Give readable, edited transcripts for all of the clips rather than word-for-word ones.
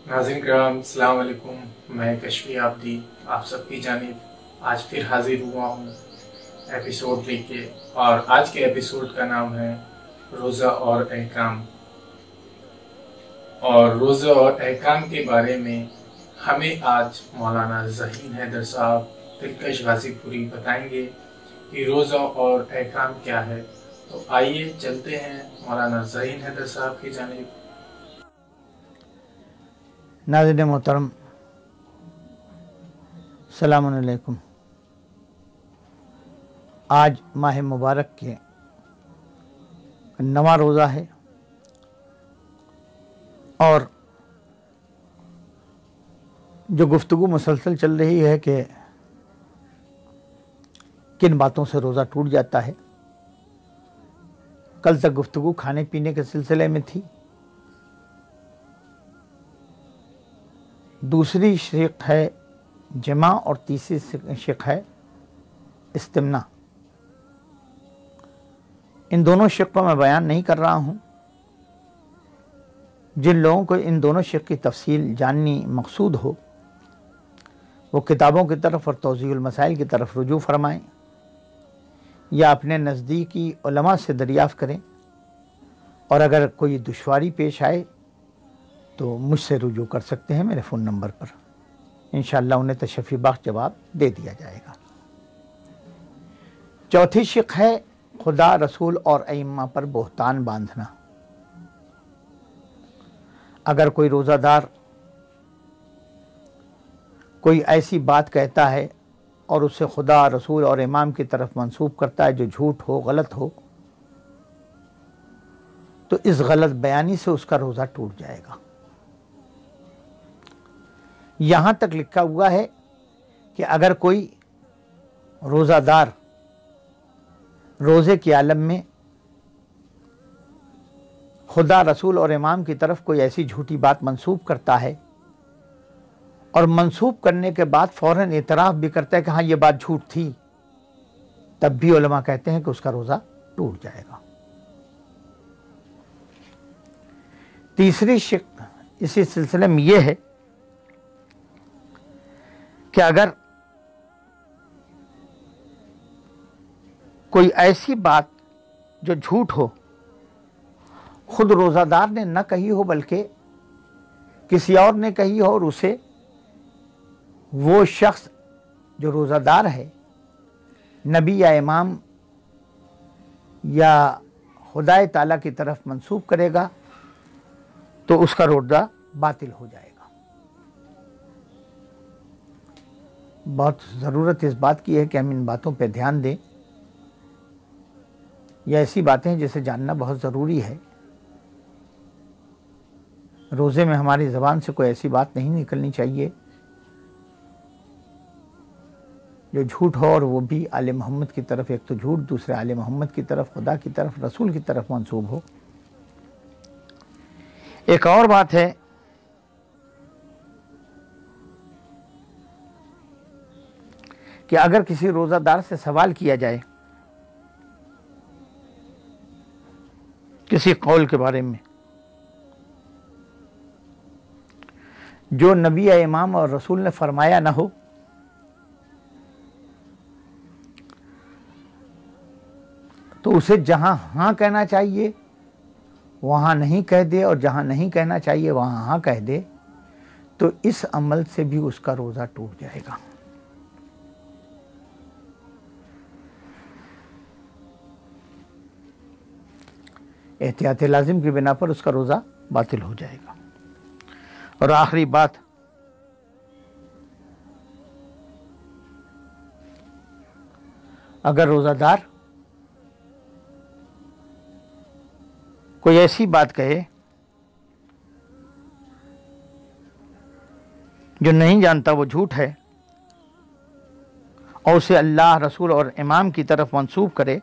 ناظرین کرام السلام علیکم، میں کشفی آبدی آپ سب کی جانب آج پھر حاضر ہوا ہوں ایپیسوڈ لے کے، اور آج کے ایپیسوڈ کا نام ہے روزہ اور احکام۔ اور روزہ اور احکام کے بارے میں ہمیں آج مولانا ذہین حیدر صاحب دلکش غازی پوری بتائیں گے کہ روزہ اور احکام کیا ہے۔ تو آئیے چلتے ہیں مولانا ذہین حیدر صاحب کی جانب۔ ناظرین محترم السلام علیکم۔ آج ماہ مبارک کے 9واں روزہ ہے اور جو گفتگو مسلسل چل رہی ہے کہ کن باتوں سے روزہ ٹوٹ جاتا ہے، کل تک گفتگو کھانے پینے کے سلسلے میں تھی، دوسری شق ہے جماع اور تیسری شق ہے استمنا۔ ان دونوں شق کو میں بیان نہیں کر رہا ہوں۔ جن لوگوں کو ان دونوں شق کی تفصیل جاننی مقصود ہو وہ کتابوں کی طرف اور توضیح المسائل کی طرف رجوع فرمائیں یا اپنے نزدیکی علماء سے دریافت کریں، اور اگر کوئی دشواری پیش آئے تو مجھ سے رجوع کر سکتے ہیں میرے فون نمبر پر، انشاءاللہ انہیں تشفی بخش جواب دے دیا جائے گا۔ چوتھی شق ہے خدا، رسول اور ائمہ پر بہتان باندھنا۔ اگر کوئی روزہ دار کوئی ایسی بات کہتا ہے اور اسے خدا، رسول اور امام کی طرف منسوب کرتا ہے جو جھوٹ ہو، غلط ہو، تو اس غلط بیانی سے اس کا روزہ ٹوٹ جائے گا۔ یہاں تک لکھا ہوا ہے کہ اگر کوئی روزہ دار روزے کے عالم میں خدا، رسول اور امام کی طرف کوئی ایسی جھوٹی بات منسوب کرتا ہے اور منسوب کرنے کے بعد فوراً اعتراف بھی کرتا ہے کہ ہاں یہ بات جھوٹ تھی، تب بھی علماء کہتے ہیں کہ اس کا روزہ ٹوٹ جائے گا۔ تیسری شق اسی سلسلے میں یہ ہے کہ اگر کوئی ایسی بات جو جھوٹ ہو خود روزہ دار نے نہ کہی ہو بلکہ کسی اور نے کہی ہو، اور اسے وہ شخص جو روزہ دار ہے نبی یا امام یا خدا تعالیٰ کی طرف منسوب کرے گا تو اس کا روزہ باطل ہو جائے گا۔ بہت ضرورت اس بات کی ہے کہ ہم ان باتوں پہ دھیان دیں۔ یہ ایسی باتیں ہیں جسے جاننا بہت ضروری ہے۔ روزے میں ہماری زبان سے کوئی ایسی بات نہیں نکلنی چاہیے جو جھوٹ ہو، اور وہ بھی آل محمد کی طرف، ایک تو جھوٹ، دوسرے آل محمد کی طرف، خدا کی طرف، رسول کی طرف منسوب ہو۔ ایک اور بات ہے کہ اگر کسی روزہ دار سے سوال کیا جائے کسی قول کے بارے میں جو نبی یا امام اور رسول نے فرمایا نہ ہو، تو اسے جہاں ہاں کہنا چاہیے وہاں نہیں کہہ دے، اور جہاں نہیں کہنا چاہیے وہاں ہاں کہہ دے، تو اس عمل سے بھی اس کا روزہ ٹوٹ جائے گا۔ احتیاط لازم کی بنا پر اس کا روزہ باطل ہو جائے گا۔ اور آخری بات، اگر روزہ دار کوئی ایسی بات کہے جو نہیں جانتا وہ جھوٹ ہے اور اسے اللہ، رسول اور امام کی طرف منسوب کرے،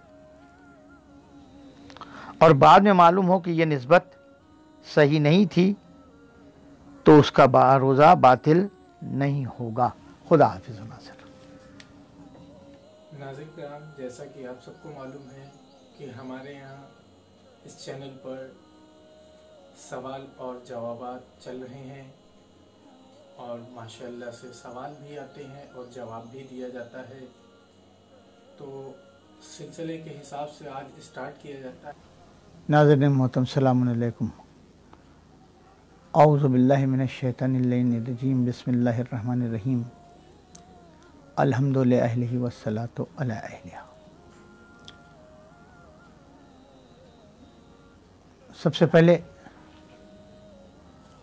اور بعد میں معلوم ہو کہ یہ نسبت صحیح نہیں تھی، تو اس کا روزہ باطل نہیں ہوگا۔ خدا حافظ ناصر۔ ناظرین کرام، جیسا کہ آپ سب کو معلوم ہے کہ ہمارے یہاں اس چینل پر سوال اور جوابات چل رہے ہیں، اور ماشاءاللہ سے سوال بھی آتے ہیں اور جواب بھی دیا جاتا ہے، تو سلسلے کے حساب سے آج اسٹارٹ کیا جاتا ہے۔ ناظرین محترم السلام علیکم۔ اعوذ باللہ من الشیطان الرجیم، بسم اللہ الرحمن الرحیم، الحمد للہ والصلاۃ علی اہلہ۔ سب سے پہلے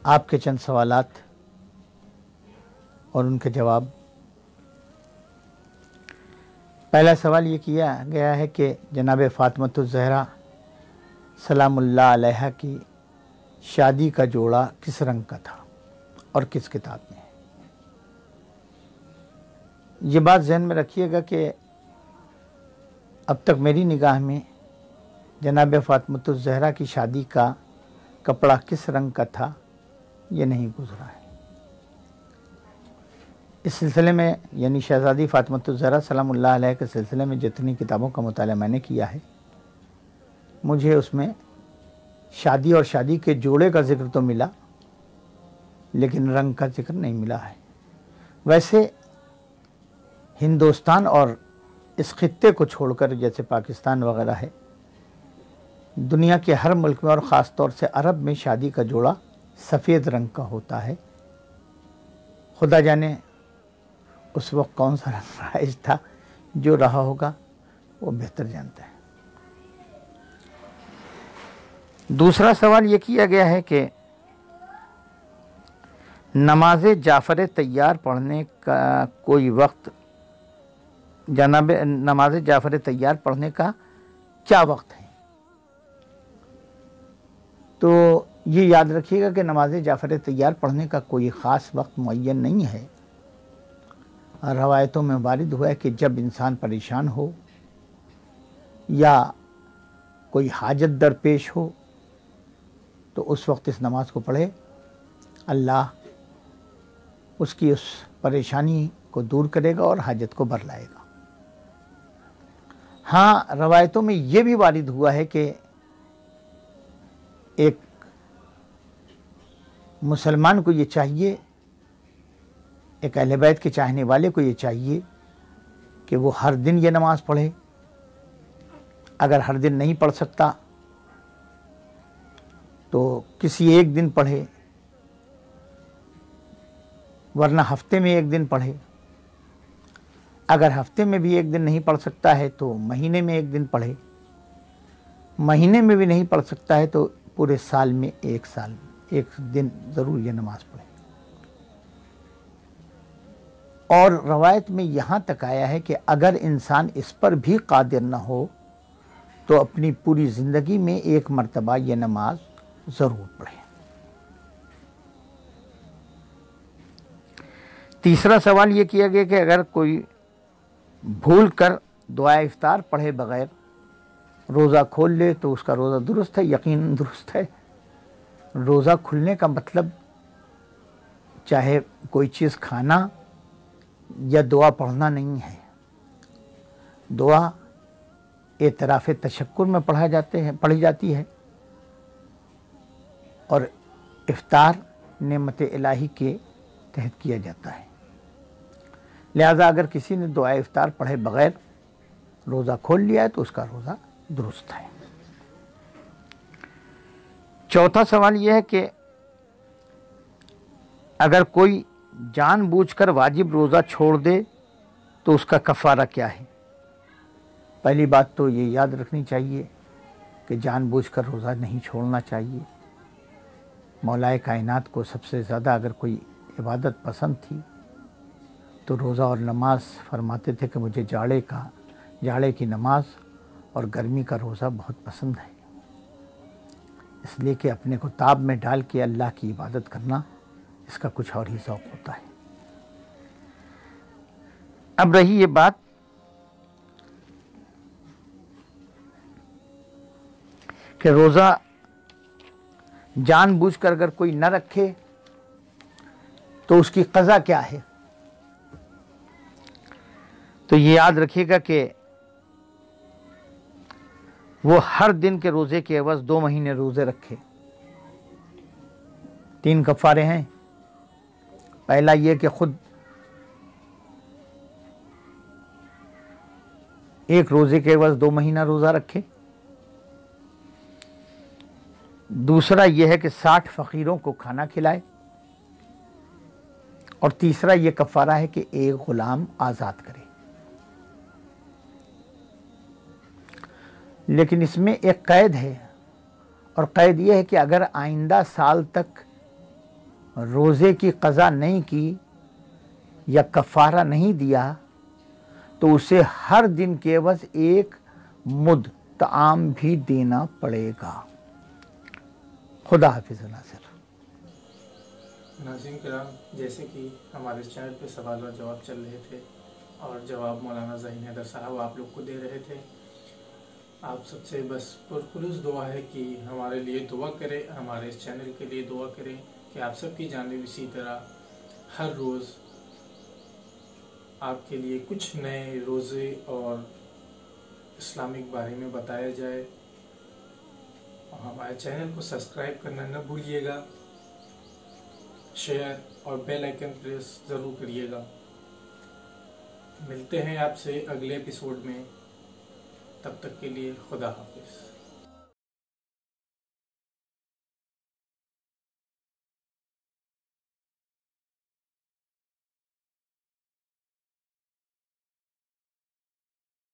آپ کے چند سوالات اور ان کے جواب۔ پہلا سوال یہ کیا گیا ہے کہ جناب فاطمۃ الزہرا سلام اللہ علیہا کی شادی کا جوڑا کس رنگ کا تھا اور کس کتاب میں ہے؟ یہ بات ذہن میں رکھیے گا کہ اب تک میری نگاہ میں جناب فاطمۃ الزہرا کی شادی کا کپڑا کس رنگ کا تھا یہ نہیں گزرا ہے۔ اس سلسلے میں یعنی شہزادی فاطمۃ الزہرا سلام اللہ علیہ کے سلسلے میں جتنی کتابوں کا مطالعہ میں نے کیا ہے، مجھے اس میں شادی اور شادی کے جوڑے کا ذکر تو ملا، لیکن رنگ کا ذکر نہیں ملا ہے۔ ویسے ہندوستان اور اس خطے کو چھوڑ کر جیسے پاکستان وغیرہ ہے، دنیا کے ہر ملک میں اور خاص طور سے عرب میں شادی کا جوڑا سفید رنگ کا ہوتا ہے۔ خدا جانے اس وقت کون سا رنگ رائج تھا، جو رہا ہوگا وہ بہتر جانتا ہے۔ دوسرا سوال یہ کیا گیا ہے کہ نماز جعفر طیار پڑھنے کا کوئی وقت، جناب نماز جعفر طیار پڑھنے کا کیا وقت ہے؟ تو یہ یاد رکھیے گا کہ نماز جعفر طیار پڑھنے کا کوئی خاص وقت معین نہیں ہے۔ روایتوں میں وارد ہوا ہے کہ جب انسان پریشان ہو یا کوئی حاجت درپیش ہو تو اس وقت اس نماز کو پڑھے، اللہ اس کی اس پریشانی کو دور کرے گا اور حاجت کو بھر لائے گا۔ ہاں، روایتوں میں یہ بھی وارد ہوا ہے کہ ایک مسلمان کو یہ چاہیے، ایک اہل بیت کے چاہنے والے کو یہ چاہیے کہ وہ ہر دن یہ نماز پڑھے۔ اگر ہر دن نہیں پڑھ سکتا تو کسی ایک دن پڑھے، ورنہ ہفتے میں ایک دن پڑھے۔ اگر ہفتے میں بھی ایک دن نہیں پڑھ سکتا ہے تو مہینے میں ایک دن پڑھے۔ مہینے میں بھی نہیں پڑھ سکتا ہے تو پورے سال میں ایک دن ضرور یہ نماز پڑھے۔ اور روایت میں یہاں تک آیا ہے کہ اگر انسان اس پر بھی قادر نہ ہو تو اپنی پوری زندگی میں ایک مرتبہ یہ نماز ضرور پڑھے۔ تیسرا سوال یہ کیا گیا کہ اگر کوئی بھول کر دعائے افطار پڑھے بغیر روزہ کھول لے تو اس کا روزہ درست ہے؟ یقیناً درست ہے۔ روزہ کھلنے کا مطلب چاہے کوئی چیز کھانا یا دعا پڑھنا نہیں ہے۔ دعا اعتراف تشکر میں پڑھی جاتی ہے، اور افطار نعمت الہی کے تحت کیا جاتا ہے۔ لہذا اگر کسی نے دعائے افطار پڑھے بغیر روزہ کھول لیا ہے تو اس کا روزہ درست ہے۔ چوتھا سوال یہ ہے کہ اگر کوئی جان بوجھ کر واجب روزہ چھوڑ دے تو اس کا کفارہ کیا ہے؟ پہلی بات تو یہ یاد رکھنی چاہیے کہ جان بوجھ کر روزہ نہیں چھوڑنا چاہیے۔ مولا کائنات کو سب سے زیادہ اگر کوئی عبادت پسند تھی تو روزہ اور نماز فرماتے تھے کہ مجھے جاڑے کی نماز اور گرمی کا روزہ بہت پسند ہے، اس لیے کہ اپنے کو تاب میں ڈال کے اللہ کی عبادت کرنا اس کا کچھ اور ہی ذوق ہوتا ہے۔ اب رہی یہ بات کہ روزہ جان بوجھ کر اگر کوئی نہ رکھے تو اس کی قضا کیا ہے؟ تو یہ یاد رکھیے گا کہ وہ ہر دن کے روزے کے عوض 2 مہینے روزے رکھے۔ 3 کفارے ہیں۔ پہلا یہ کہ خود ایک روزے کے عوض 2 مہینہ روزہ رکھے، دوسرا یہ ہے کہ 60 فقیروں کو کھانا کھلائے، اور تیسرا یہ کفارہ ہے کہ ایک غلام آزاد کرے۔ لیکن اس میں ایک قید ہے، اور قید یہ ہے کہ اگر آئندہ سال تک روزے کی قضا نہیں کی یا کفارہ نہیں دیا تو اسے ہر دن کے عوض 1 مد طعام بھی دینا پڑے گا۔ خدا حافظ ناصر۔ ناظرین کرام، جیسے کہ ہمارے اس چینل پہ سوال اور جواب چل رہے تھے اور جواب مولانا ذہین حیدر صاحب آپ لوگ کو دے رہے تھے، آپ سب سے بس پرخلوص دعا ہے کہ ہمارے لیے دعا کریں، ہمارے اس چینل کے لیے دعا کریں کہ آپ سب کی جانب اسی طرح ہر روز آپ کے لیے کچھ نئے روزے اور اسلامک بارے میں بتایا جائے، اور ہمارے چینل کو سبسکرائب کرنا نہ بھولیے گا، شیئر اور بیل آئیکن پریس ضرور کریے گا۔ ملتے ہیں آپ سے اگلے ایپیسوڈ میں، تب تک کے لیے خدا حافظ۔